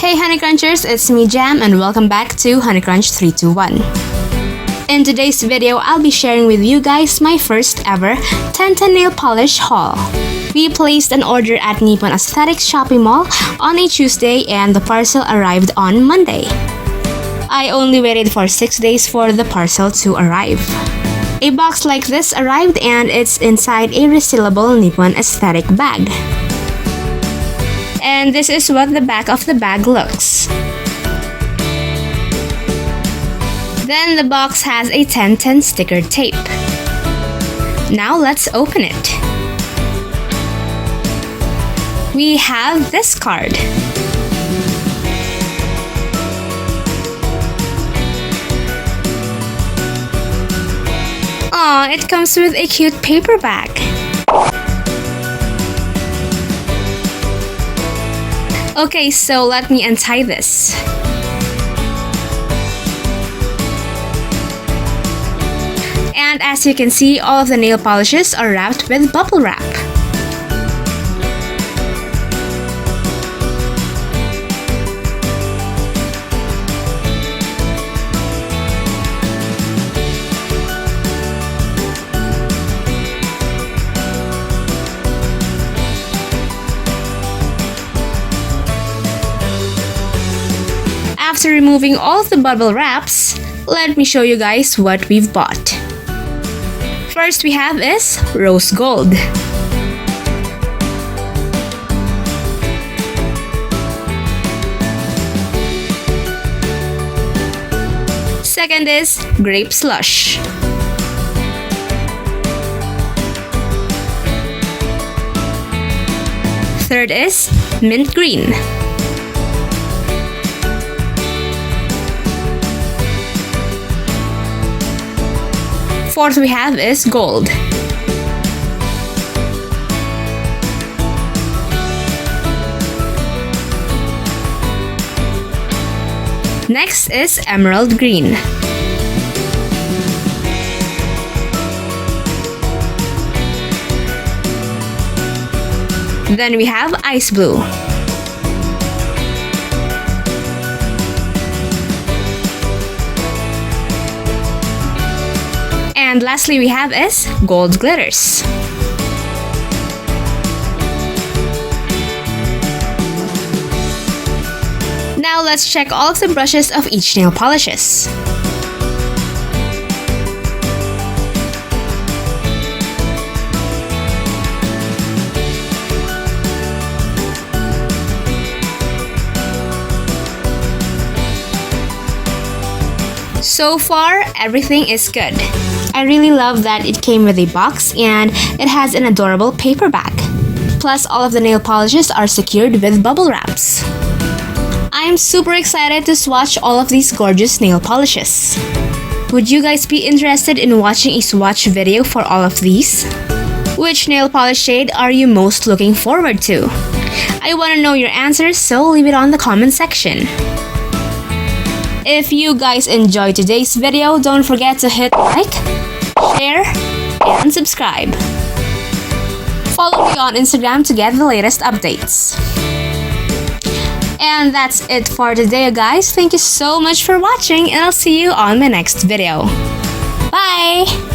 Hey honeycrunchers, it's me Jham and welcome back to honeycrunch321. In today's video, I'll be sharing with you guys my first ever TENTEN nail polish haul. We placed an order at Nippon Esthetic Shopee Mall on a Tuesday and the parcel arrived on Monday. I only waited for 6 days for the parcel to arrive. A box like this arrived and it's inside a resealable Nippon Esthetic bag. And this is what the back of the bag looks. Then the box has a TENTEN sticker tape. Now let's open it. We have this card. Aw, it comes with a cute paperback. Okay, so let me untie this. And as you can see, all of the nail polishes are wrapped with bubble wrap. After removing all of the bubble wraps, let me show you guys what we've bought. First we have is rose gold. Second is grape slush. Third is mint green. Fourth we have is gold. Next is emerald green. Then we have ice blue. And lastly we have is gold glitters. Now let's check all of the brushes of each nail polishes. So far, everything is good. I really love that it came with a box and it has an adorable paperback. Plus, all of the nail polishes are secured with bubble wraps. I am super excited to swatch all of these gorgeous nail polishes. Would you guys be interested in watching a swatch video for all of these? Which nail polish shade are you most looking forward to? I want to know your answers, so leave it on the comment section. If you guys enjoyed today's video, don't forget to hit like, share, and subscribe. Follow me on Instagram to get the latest updates. And that's it for today, guys. Thank you so much for watching, and I'll see you on my next video. Bye!